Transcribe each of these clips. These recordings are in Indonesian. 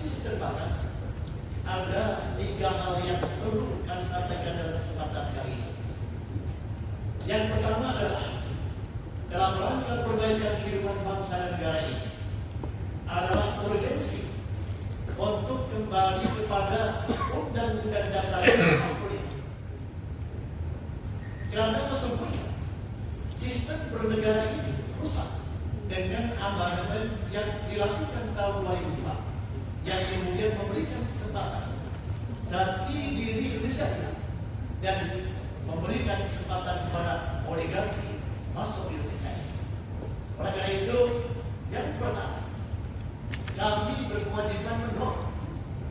diskusi terbatas, ada 3 hal yang perlu kami sampaikan dalam kesempatan kali ini. Yang pertama adalah dalam rangka perbaikan kehidupan bangsa dan negara ini adalah urgensi untuk kembali kepada Undang-Undang Dasar 45. Karena sesungguhnya sistem bernegara ini rusak dengan amandemen yang dilakukan tahun 2002 yang kemudian memberikan kesempatan jati diri Indonesia dan memberikan kesempatan kepada oligarki masuk di Indonesia ini. Oleh karena itu, yang pertama, kami berkewajiban mendorong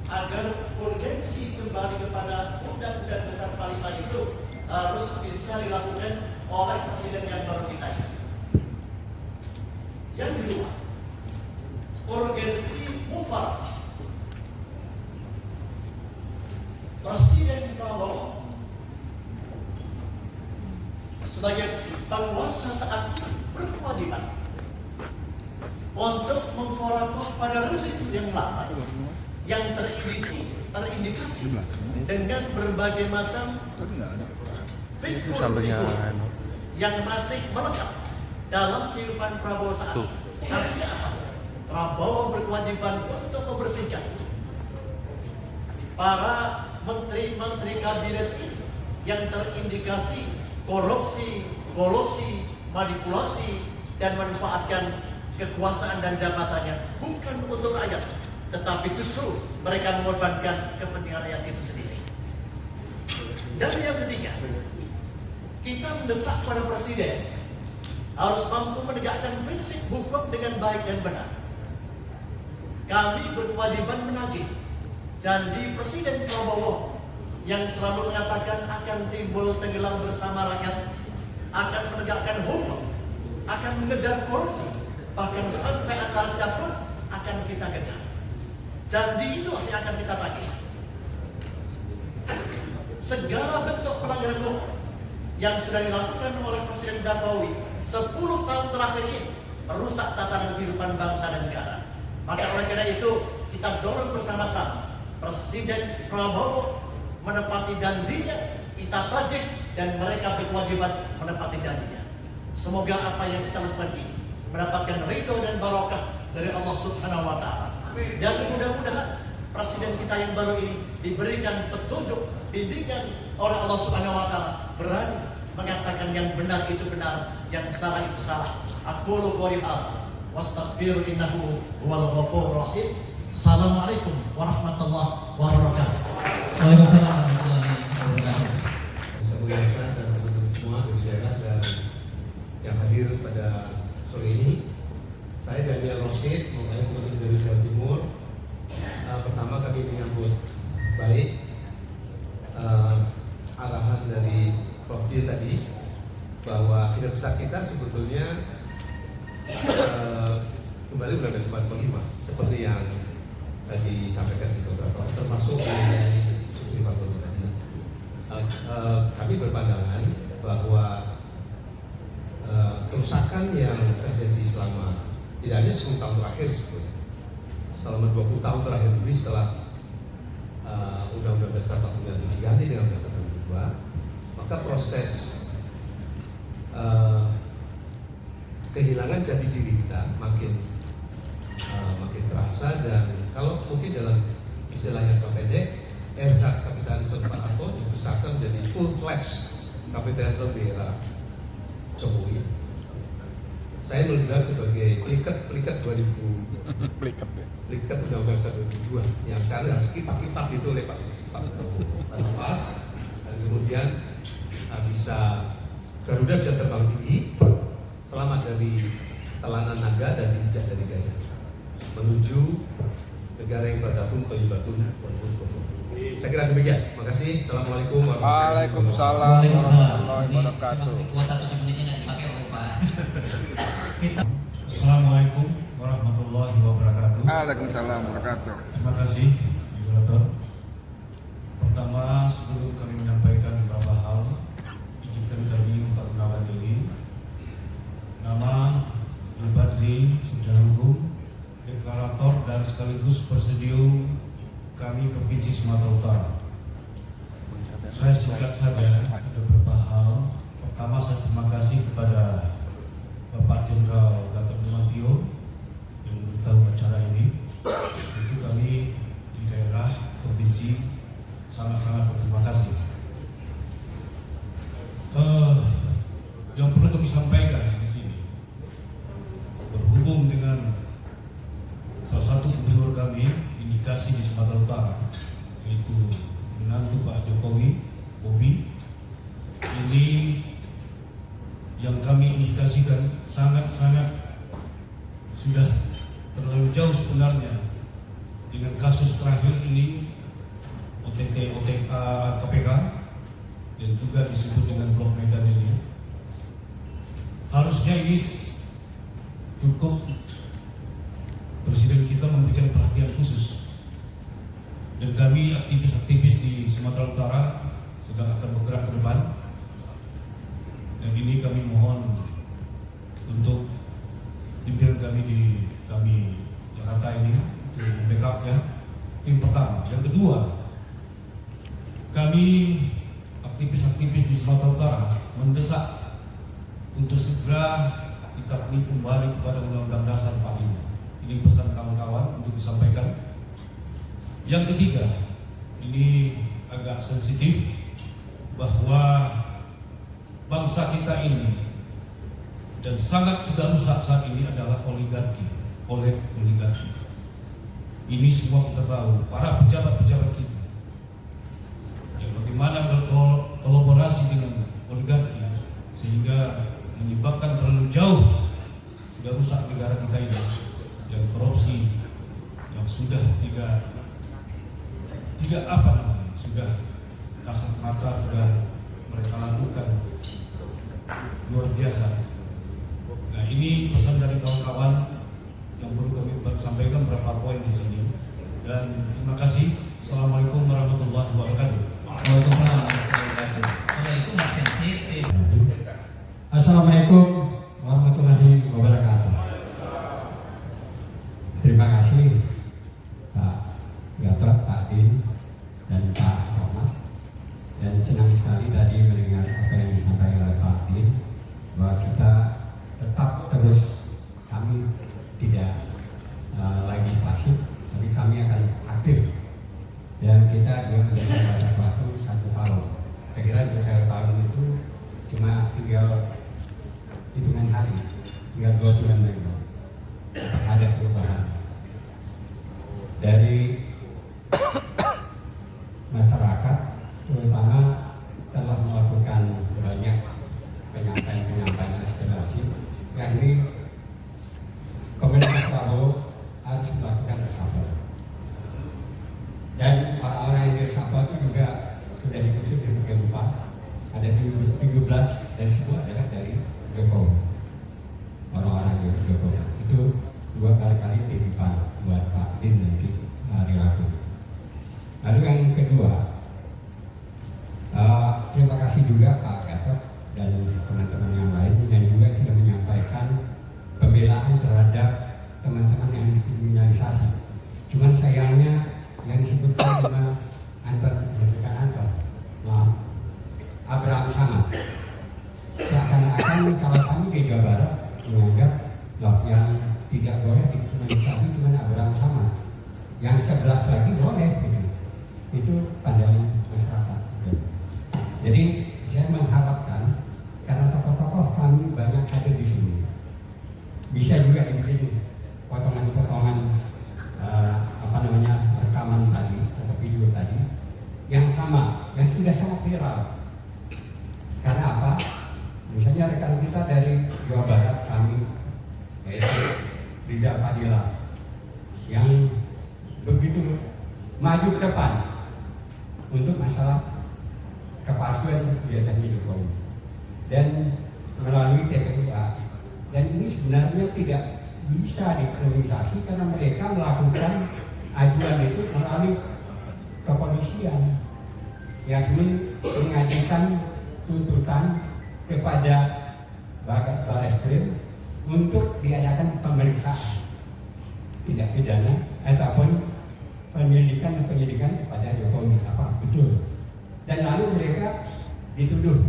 agar urgensi kembali kepada Undang-Undang Dasar 45 itu harus bisa dilakukan oleh presiden yang baru kita ini. Yang kedua, urgensi mufakat. Presiden Prabowo sebagai penguasa saat ini berkewajiban untuk memforakoh pada rezim yang lama yang terindikasi dengan berbagai macam figur yang masih melekat dalam kehidupan Prabowo saat ini. Artinya apa? Prabowo berkewajiban untuk membersihkan para menteri-menteri kabinet ini yang terindikasi korupsi, kolusi, manipulasi, dan memanfaatkan kekuasaan dan jabatannya bukan untuk rakyat, tetapi justru mereka mengorbankan kepentingan rakyat itu sendiri. Dan yang ketiga, kita mendesak pada presiden harus mampu menegakkan prinsip hukum dengan baik dan benar. Kami berkewajiban menagih janji Presiden Prabowo yang selalu mengatakan akan timbul tenggelam bersama rakyat, akan menegakkan hukum, akan mengejar korupsi, bahkan sampai antar siapapun akan kita kejar. Janji itu yang akan kita tagih. Segala bentuk pelanggaran hukum yang sudah dilakukan oleh Presiden Jokowi 10 tahun terakhir ini merusak tatanan kehidupan bangsa dan negara. Maka oleh karena itu kita dorong bersama-sama Presiden Prabowo menepati janjinya, kita tagih, dan mereka berkewajiban menepati janjinya. Semoga apa yang kita lakukan ini mendapatkan ridho dan barokah dari Allah Subhanahu wa Ta'ala. Dan mudah-mudahan Presiden kita yang baru ini diberikan petunjuk, bimbingan oleh Allah Subhanahu wa Ta'ala, berani mengatakan yang benar itu benar, yang salah itu salah. Aqulu qouli hadza wastaghfiru innahu huwal ghafurur rahim. Assalamualaikum warahmatullahi wabarakatuh. Waalaikumsalam warahmatullahi wabarakatuh. Saya muliakan dan teman-teman semua dari daerah dan yang hadir pada sore ini. Saya Daniel Rosid, mewakili Gubernur dari Jawa Timur. Pertama kami menyambut baik arahan dari Prof. Dir tadi bahwa tidak besar kita sebetulnya kembali Undang-Undang 45 seperti yang tadi disampaikan di beberapa, termasuk di Suku Faktor tadi. Kami berpandangan bahwa kerusakan yang terjadi selama tidak hanya 10 tahun terakhir sebetulnya, selama 20 tahun terakhir ini setelah Undang-Undang Dasar 45 diganti dengan Dasar 2002, maka proses kehilangan jati diri kita makin terasa, dan kalau mungkin dalam istilah yang pendek, ersatz kapitalisme Pak Harto dibesarkan menjadi full fledged kapitalisme di era Jokowi. Saya melihat sebagai pliket 2000 pliket Undang-Undang 2002 yang sekarang harus kipak-kipak itu oleh Pak Pas, dan kemudian Garuda bisa terbang tinggi selamat dari telanan naga dan diinjak dari gajah menuju negara yang berdatun toyibatun. Saya kira demikian. Terima kasih. Assalamualaikum warahmatullahi wabarakatuh. Waalaikumsalam warahmatullahi wabarakatuh. Kuota 7 menitnya dipakai oleh Pak. Assalamualaikum warahmatullahi wabarakatuh. Waalaikumsalam wabarakatuh. Terima kasih, Moderator. Pertama, sebelum kami menyampaikan beberapa hal, izinkan kami untuk mengenalkan diri. Nama Abdul Badri, sarjana hukum, deklarator dan dan sekaligus presidium kami Provinsi Sumatera Utara. Saya singkat saja, ada beberapa hal. Pertama, saya terima kasih kepada Bapak Jenderal Gatot Nurmantio yang memberitahu acara ini. Tentu kami di daerah provinsi sangat-sangat berterima kasih. Yang perlu kami sampaikan di sini, berhubung dengan salah satu gubernur kami indikasi di Sumatera Utara, yaitu menantu Pak Jokowi, Bobi, ini yang kami indikasikan sangat-sangat sudah terlalu jauh sebenarnya dengan kasus terakhir ini OTT KPK dan juga disebut dengan Blok Medan ini. Harusnya ini cukup Presiden kita memberikan perhatian khusus, dan kami aktivis-aktivis di Sumatera Utara sedang akan bergerak ke depan. Dan ini kami mohon untuk pimpinan kami di Jakarta ini untuk membackup ya. Tim pertama. Yang kedua, kami aktivis-aktivis di Sumatera Utara mendesak untuk segera kita kembali kepada Undang-Undang Dasar 45. Ini pesan kawan-kawan untuk disampaikan. Yang ketiga, ini agak sensitif, bahwa bangsa kita ini dan sangat sudah rusak saat ini adalah oligarki. Ini semua kita tahu, para pejabat-pejabat kita yang bagaimana berkolaborasi dengan oligarki sehingga menyebabkan terlalu jauh sudah rusak negara kita ini, yang korupsi, yang sudah tidak apa namanya, sudah kasat mata sudah mereka lakukan luar biasa. Nah, ini pesan dari kawan-kawan yang perlu kami sampaikan beberapa poin di sini. Dan terima kasih. Assalamualaikum warahmatullahi wabarakatuh. Waalaikumsalam warahmatullahi wabarakatuh. Kalau itu nggak sensitif. Assalamualaikum warahmatullahi wabarakatuh. Terima kasih Pak Gatot, Pak Din, dan Pak Rahmat. Dan senang sekali tadi mendengar apa yang disampaikan oleh Pak Din, bahwa kita tetap terus, kami tidak lagi pasif, tapi kami akan aktif. Dan kita juga menjadi batas waktu 1 tahun. Saya kira untuk 1 tahun itu cuma tinggal hitungan hari, tinggal 2 bulan lagi. Ada perubahan dari masyarakat, terutama telah melakukan banyak penyampaian aspirasi. Yang ini pemerintah Prabowo harus melakukan reshuffle, dan orang-orang yang direshuffle itu juga sudah dikhusus di beberapa. Ada 17 dari semua adalah dari Jokowi, orang-orang yang Jokowi. Itu 2 kali titipan buat Pak Din nanti hari Rabu. Lalu yang kedua, terima kasih juga Pak Gatot dan teman-teman yang lain yang juga sudah menyampaikan pembelaan terhadap teman-teman yang dikriminalisasi. Cuman sayangnya yang disebutkan cuma Abraham Samad. Seakan-akan kalau kami di Jawa Barat menganggap loh, yang tidak boleh dikriminalisasi cuma Abraham Samad, yang 11 lagi boleh gitu. Itu pandangan masyarakat. Jadi saya mengharapkan, karena tokoh-tokoh kami banyak ada di sini, bisa juga diberi potongan-potongan rekaman tadi atau video tadi yang sama, yang sudah sangat viral. Karena apa? Misalnya rekan kita dari Jawa Barat kami, yaitu Riza Fadila, yang begitu maju ke depan untuk masalah kepalsuan biasanya Jokowi dan melalui TPIA. Dan ini sebenarnya tidak bisa dikriminalisasi karena mereka melakukan ajuan itu melalui kepolisian, yakni mengajukan tuntutan kepada Barreskrim untuk diadakan pemeriksaan tindak pidana ataupun penyelidikan kepada Jokowi apa betul, dan lalu mereka dituduh.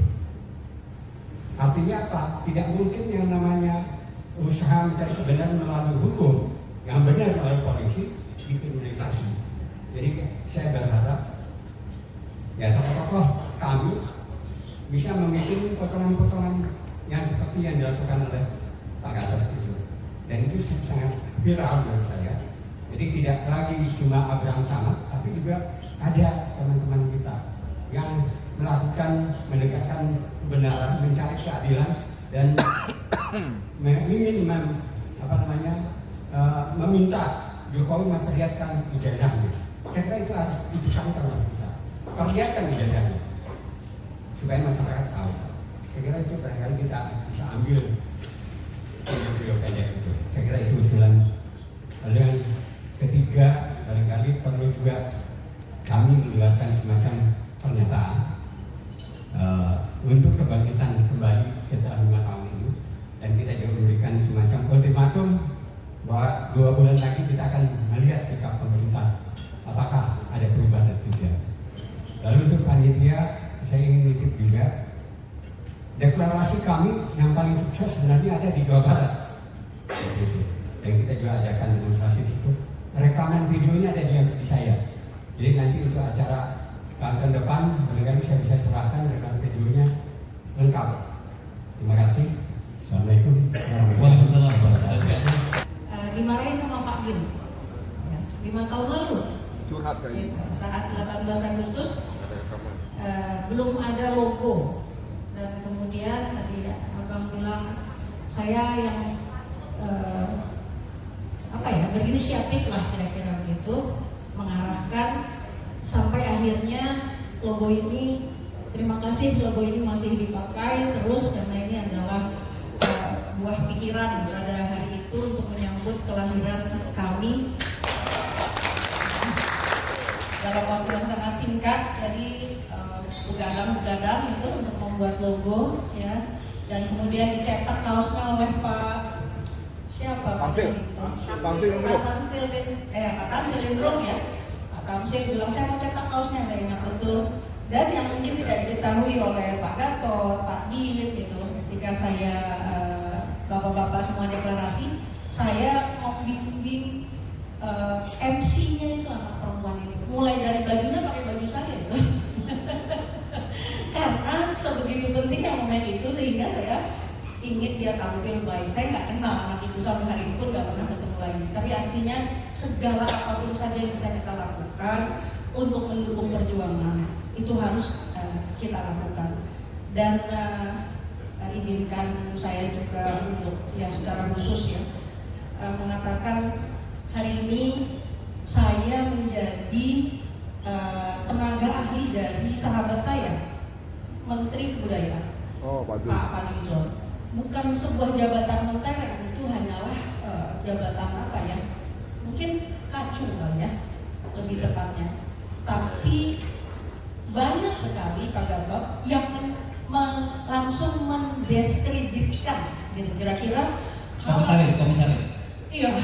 Artinya apa? Tidak mungkin yang namanya usaha mencari kebenaran melalui hukum yang benar melalui polisi dikriminalisasi. Jadi saya berharap ya tokoh-tokoh kami bisa memiliki potongan-potongan yang seperti yang dilakukan oleh Pak Gatot itu, dan itu sangat viral menurut saya. Jadi tidak lagi cuma Abraham Samad, tapi juga ada teman-teman kita yang melakukan menegakkan kebenaran, mencari keadilan, dan ingin meminta Jokowi memperlihatkan ijazahnya. Saya kira itu harus ditekankan oleh kita, perlihatkan ijazahnya supaya masyarakat tahu. Saya kira itu barangkali kita bisa ambil video pendek itu. Saya kira itu usulan. Lalu yang ketiga, barangkali perlu juga kami mengeluarkan semacam pernyataan untuk kebangkitan kembali setelah 5 tahun ini, dan kita juga memberikan semacam ultimatum bahwa 2 bulan lagi kita akan melihat sikap pemerintah apakah ada perubahan atau tidak. Lalu untuk panitia, saya ingin nitip juga deklarasi kami yang paling sukses sebenarnya ada di Jawa Barat. Dan kita juga adakan demonstrasi di situ. Rekaman videonya ada di saya. Jadi nanti untuk acara tahun depan barangkali saya bisa serahkan rekaman videonya lengkap. Terima kasih. Assalamualaikum warahmatullahi wabarakatuh. Dimarahin sama Pak Bin ya, 5 tahun lalu curhat kayak gitu, saat 18 Agustus belum ada logo, dan kemudian tadi Abang bilang saya yang berinisiatif lah kira-kira begitu, mengarahkan sampai akhirnya logo ini, terima kasih logo ini masih dipakai terus karena ini adalah buah pikiran pada hari itu untuk menyambut kelahiran kami dalam waktu yang sangat singkat. Jadi begadang itu untuk membuat logo ya, dan kemudian dicetak kaosnya oleh Pak siapa? Tamsil. Pak Tamsil Indrum ya. Pak Tamsil bilang saya mau cetak kaosnya, saya ingat betul. Dan yang mungkin tidak diketahui oleh Pak Gatot, Pak Din gitu, ketika saya bapak-bapak semua deklarasi, saya membimbing MC-nya itu anak perempuan itu, mulai dari bajunya pakai baju saya itu. Karena sebegitu pentingnya momen itu sehingga saya ingin dia tampil baik. Saya nggak kenal anak itu sampai hari ini pun nggak pernah ketemu lagi. Tapi artinya segala apapun saja yang bisa kita lakukan untuk mendukung perjuangan itu harus kita lakukan. Dan izinkan saya juga untuk secara khusus mengatakan hari ini saya menjadi tenaga ahli dari sahabat saya, Menteri Kebudayaan, Pak Fadlizon. Bukan sebuah jabatan mentereng, itu hanyalah jabatan mungkin kacung kali ya, lebih tepatnya. Tapi banyak sekali Pak Gatot yang langsung mendiskreditkan gitu, kira-kira komisaris. Iya,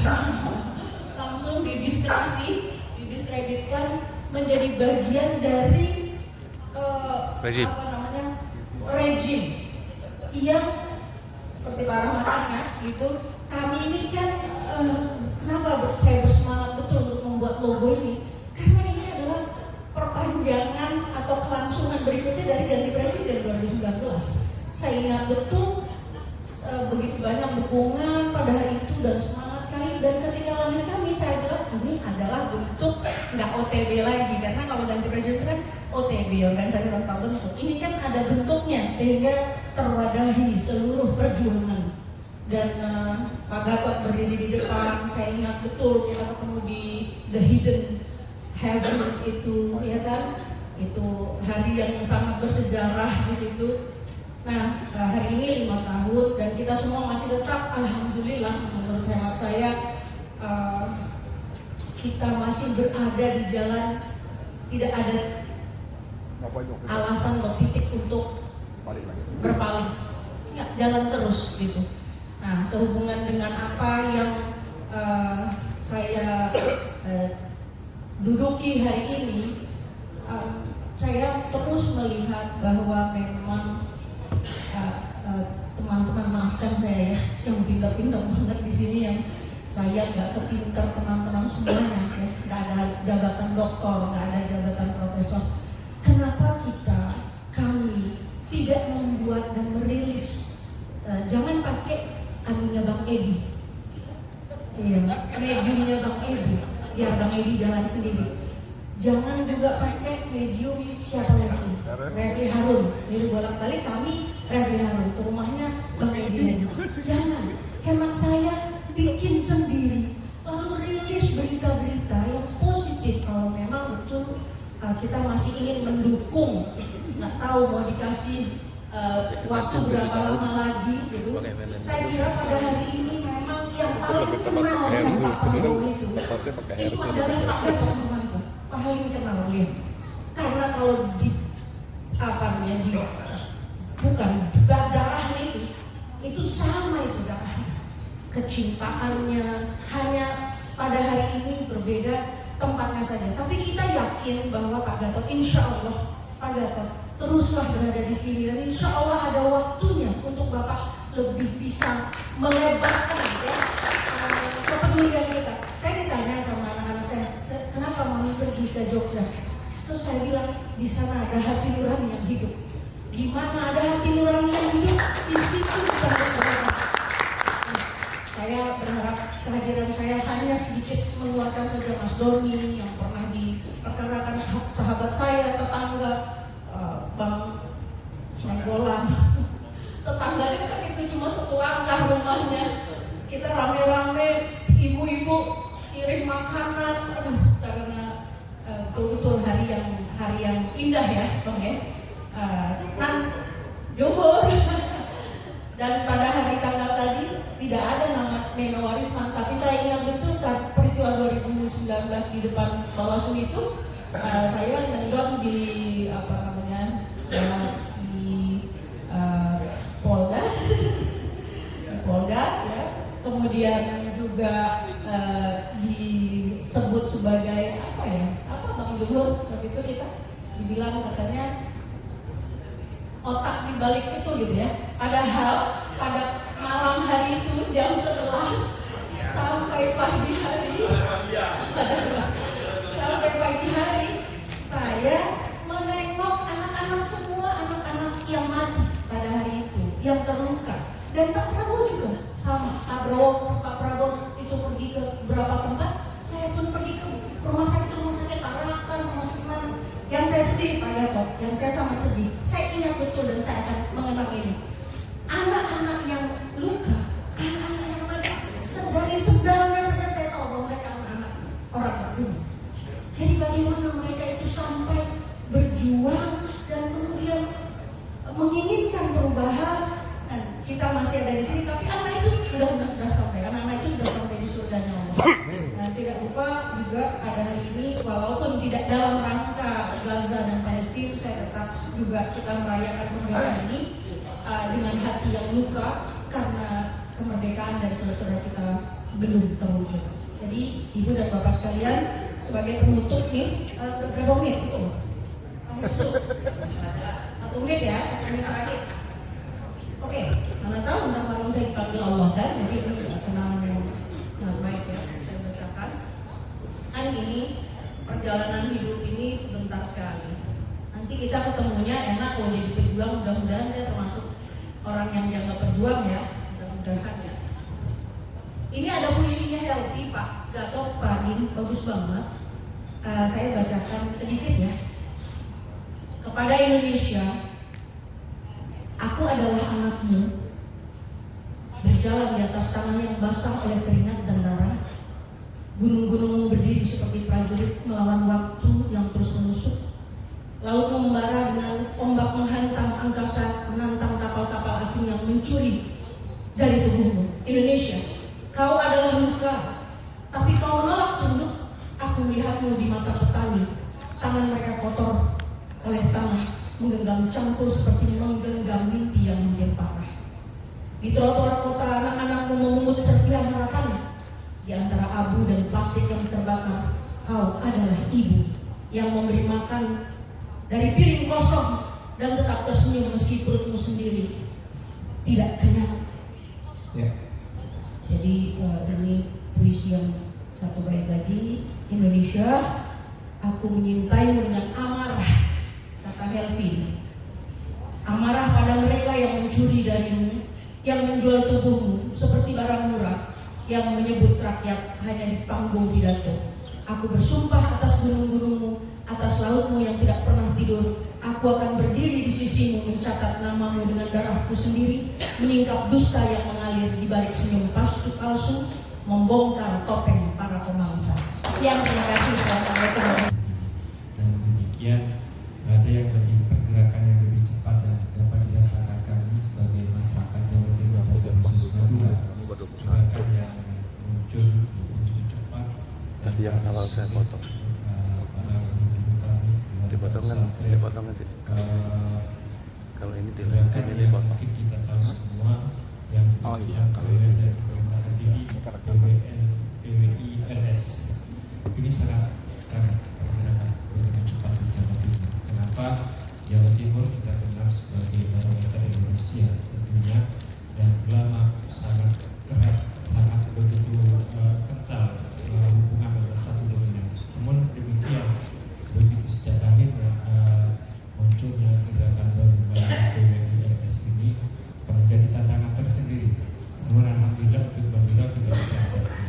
langsung didiskreditkan menjadi bagian dari rejim yang seperti Pak Rahmat ingat gitu. Kami ini kan kenapa saya bersemangat betul untuk membuat logo ini, karena ini adalah perpanjangan atau kelangsungan berikutnya dari ganti presiden 2019. Saya ingat betul begitu banyak dukungan pada hari itu dan semangat sekali. Dan ketika lahir kami, saya bilang ini adalah bentuk nggak OTB lagi, karena kalau ganti presiden itu kan OTB, organisasi tanpa bentuk. Ini kan ada bentuknya sehingga terwadahi seluruh perjuangan. Dan Pak Gatot berdiri di depan, saya ingat betul kita ketemu di The Hidden Heaven itu, ya kan? Itu hari yang sangat bersejarah di situ. Nah, hari ini 5 tahun dan kita semua masih tetap, alhamdulillah, menurut hemat saya, kita masih berada di jalan, tidak ada alasan atau titik untuk berpaling, ya, jalan terus gitu. Nah, sehubungan dengan apa yang saya duduki hari ini, saya terus melihat bahwa memang teman-teman, maafkan saya ya, yang pintar-pintar banget di sini, yang saya nggak sepintar teman-teman semuanya ya, nggak ada jabatan doktor, nggak ada jabatan profesor. Kenapa kami tidak membuat dan merilis, jangan pakai anunya Bang Edi, iya, mediumnya Bang Edi, biar Bang Edi jalan sendiri. Jangan juga pakai medium siapa lagi, Refli Harun. Jadi bolak-balik kami Refli Harun, ke rumahnya Bang Edi. Jangan, hemat saya bikin sendiri, lalu rilis berita-berita yang positif. Kalau memang betul kita masih ingin mendukung, nggak tahu mau dikasih waktu berapa lama lagi gitu. Saya kira pada hari ini memang yang paling kenal dengan Pak Prabowo itu adalah Pak Gatot Nurmantio, paling kenal dia. Karena kalau di bukan darahnya itu sama, itu darahnya, kecintaannya, hanya pada hari ini berbeda tempatnya saja. Tapi kita yakin bahwa Pak Gatot, insya Allah Pak Gatot teruslah berada di sini, dan insya Allah ada waktunya untuk Bapak lebih bisa melebarkan ya, kepedulian kita. Saya ditanya sama anak-anak saya, kenapa mami pergi ke Jogja? Terus saya bilang, di sana ada hati nurani yang hidup. Di mana ada hati nurani yang hidup, di situ kita harus berada. Saya berharap kehadiran saya hanya sedikit menguatkan saja Mas Doni yang pernah diperkarakan sahabat saya, tetangga, Bang Nenggolan, tetangga dekat itu cuma satu langkah rumahnya. Kita rame-rame, ibu-ibu kirim makanan, karena betul-betul hari yang indah ya, Bang ya. Johor. Dan pada hari tanggal tadi tidak ada nama Neno Warisman, tapi saya ingat betul kan peristiwa 2019 di depan Bawaslu itu, saya ngendon di di Polda ya. Kemudian juga disebut sebagai Bang Johor, waktu itu kita dibilang katanya otak dibalik itu gitu ya. Padahal pada malam hari itu jam 11 sampai pagi hari saya menengok anak-anak semua, anak-anak yang mati pada hari itu, yang terluka. Dan Pak Prabowo juga sama. Pak Prabowo itu pergi ke beberapa tempat, saya pun pergi ke rumah sakit Tarakan, rumah sakit mana. Yang saya sedih Pak Gatot, yang saya sangat sedih, saya ingat betul dan saya akan mengenang ini. Anak-anak yang luka, anak-anak yang mati, dari sendalnya saja saya tahu bahwa mereka anak-anak orang terbunuh. Jadi bagaimana mereka itu sampai berjuang dan kemudian menginginkan perubahan, dan kita masih ada di sini, tapi anak itu sudah sampai, anak-anak itu sudah sampai di surganya Allah. Dan tidak lupa juga pada hari ini, walaupun tidak dalam rangka Gaza dan Palestina, saya tetap juga kita merayakan kemerdekaan ini dengan hati yang luka karena kemerdekaan dari saudara-saudara kita belum terwujud. Jadi Ibu dan Bapak sekalian, sebagai penutup nih, berapa menit itu? Satu menit ya, 1 menit terakhir. Oke, mana tahu ntar malam saya dipanggil Allah kan, jadi ini kenal yang baik ya, saya bacakan. Hari ini perjalanan hidup ini sebentar sekali. Nanti kita ketemunya enak kalau jadi pejuang, mudah-mudahan saya termasuk orang yang dianggap berjuang ya, mudah-mudahan ya. Ini ada puisinya Helvi, Pak Gatot, Pak Din, bagus banget. Saya bacakan sedikit ya. Kepada Indonesia, aku adalah anakmu, berjalan di atas tanah yang basah oleh keringat dan darah. Gunung-gunungmu berdiri seperti prajurit melawan waktu yang terus menusuk. Lautmu membara dengan ombak menghantam angkasa, menantang kapal-kapal asing yang mencuri dari tubuhmu. Indonesia, kau adalah luka, tapi kau menolak tunduk. Aku melihatmu di mata petani, tangan mereka kotor oleh tanah, menggenggam cangkul seperti menggenggam mimpi yang mungkin parah. Di trotoar kota, anak-anakmu memungut serpihan harapan. Di antara abu dan plastik yang terbakar, kau adalah ibu yang memberi makan dari piring kosong dan tetap tersenyum meski perutmu sendiri tidak kenyang. Ya. Jadi demi puisi yang satu bait lagi, Indonesia, aku menyintaimu dengan amarah, kata Helvi. Amarah pada mereka yang mencuri darimu, yang menjual tubuhmu seperti barang murah, yang menyebut rakyat hanya di panggung pidato. Aku bersumpah atas gunung-gunungmu, atas lautmu yang tidak pernah tidur. Aku akan berdiri di sisimu, mencatat namamu dengan darahku sendiri, menyingkap dusta yang mengalir di balik senyum palsu, membongkar topeng para pemangsa. Yang terima kasih. Assalamualaikum. Dan demikian ada yang lebih pergerakan yang lebih cepat dan dapat dirasakan kami sebagai masyarakat Jawa Timur dan khusus Madura. Gerakan yang muncul begitu cepat. Tadi yang awal saya potong. Para guru kami Dipotong nanti. Kalau ini di gerakan ini yang dipotong. mungkin kita tahu semua yang Oh iya, kalau dari Perintah Tinggi PWI-RS ini sangat sekarang pergerakan begitu cepat di Jawa Timur. Kenapa Jawa Timur kita kenal sebagai barometer Indonesia tentunya, dan ulama sangat erat, sangat begitu kental hubungan antara satu dengan yang lain. Namun demikian, begitu sejak akhirnya munculnya gerakan baru PWI-RS ini menjadi tantangan tersendiri. Namun alhamdulillah untuk Madura kita bisa atasi.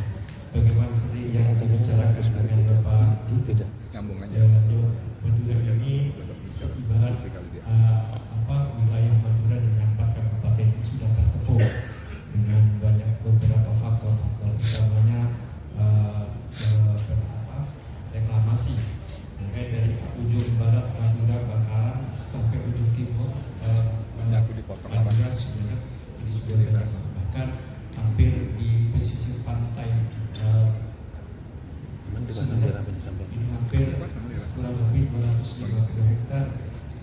Sebagaimana seperti yang dibicarakan dengan Bapak Dut, Nyambung aja. Madura ini ibarat wilayah Madura dengan 4 kabupaten ini sudah tertepuk dengan banyak beberapa faktor-faktor, utamanya reklamasi. Mulai dari ujung barat Madura Bakalan sampai ujung timur Madura sebenarnya ini sudah banyak, bahkan hampir di pesisir pantai ini hampir kurang lebih 250 hektar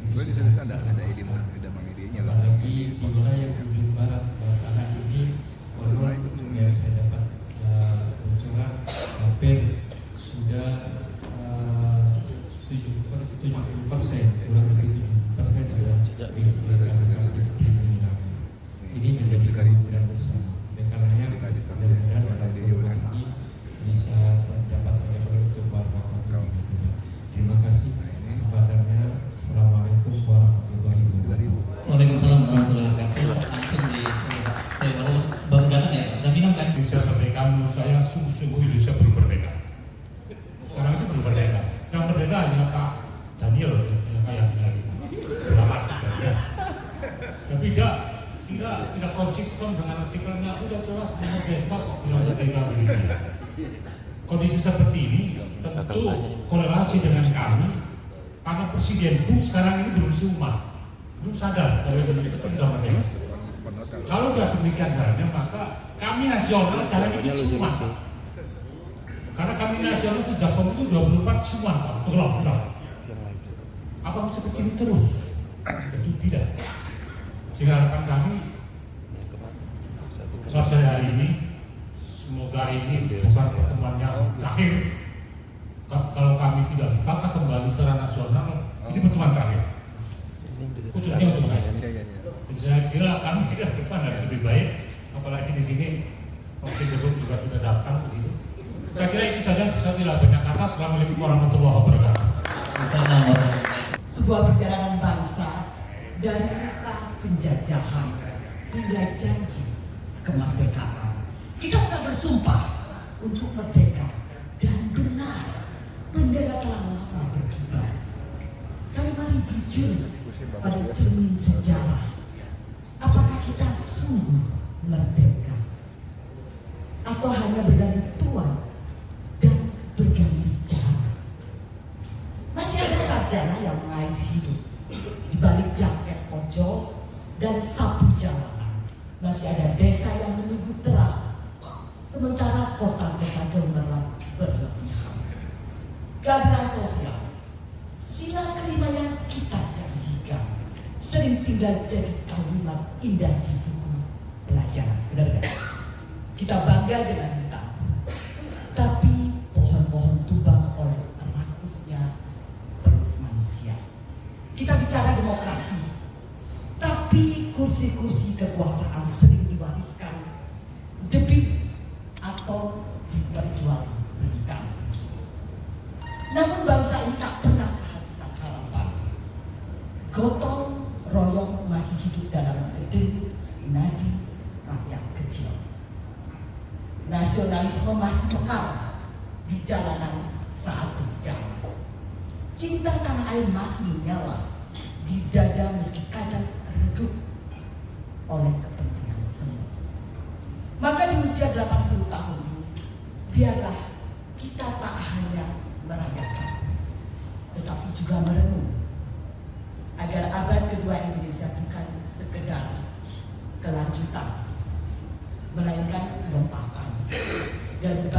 ini sudah terlaksana. Apalagi di wilayah ujung barat Bakalan ini, menurut yang saya dapat bocoran, hampir sudah 70%, kurang lebih 70% sudah ini menjadi kekhawatiran bersama. Oleh karenanya, mudah-mudahan pada program ini bisa dapat oleh untuk warga kami. Terima kasih kesempatannya. Assalamualaikum warahmatullahi wabarakatuh. Waalaikumsalam warahmatullahi wabarakatuh. Langsung di baru datang ya, udah minum kan? Indonesia merdeka, menurut saya sungguh-sungguh Indonesia belum merdeka. Sekarang itu belum merdeka. Yang merdeka hanya Pak Daniel yang kayaknya selamat saja. Tapi tidak konsisten dengan artikelnya. Udah jelas merdeka kok bilang merdeka begini. Kondisi seperti ini tentu korelasi dengan kami, karena Presiden pun sekarang ini belum sumat, belum sadar bahwa Indonesia itu sudah merdeka. Kalau sudah demikian halnya, maka kami nasional jangan ikut sumat. Karena kami nasional sejak pemilu 24 sumat, betul. Apa seperti ini terus? Jadi tidak. Sehingga harapan kami selesai hari ini, semoga ini bukan pertemuan yang terakhir. Kalau kami tidak ditata kembali secara nasional, ini pertemuan terakhir. Khususnya untuk saya. Saya kira kami ke depan harus lebih baik, apalagi di sini Presiden juga sudah datang begitu. Saya kira itu saja, saya tidak banyak kata. Assalamualaikum warahmatullahi wabarakatuh. Sebuah perjalanan bangsa dari muka penjajahan hingga janji kemerdekaan. Kita pernah bersumpah untuk merdeka, dan benar bendera telah lama berkibar. Tapi mari jujur pada cermin sejarah. Apakah kita sungguh merdeka? Atau hanya berganti tuan dan berganti cara? Masih ada sarjana yang mengais hidup di balik jaket ojol dan sapu jalanan. Masih ada desa yang menunggu terang, sementara kota-kota gemerlap berlebihan. Keadilan sosial, sila kelima yang kita janjikan, sering tinggal jadi kalimat indah di buku pelajaran. Benar-benar kita bangga dengan hutang, kekuasaan sering diwariskan, debit atau diperjualbelikan. Namun bangsa ini tak pernah kehabisan harapan. Gotong royong masih hidup dalam denyut nadi rakyat kecil. Nasionalisme masih mekar di jalanan saat berjam. Cinta tanah air masih menyala di dada meski kadang redup oleh kepentingan semu. Maka di usia 80 tahun ini, biarlah kita tak hanya merayakan, tetapi juga merenung agar abad kedua Indonesia bukan sekedar kelanjutan, melainkan lompatan dari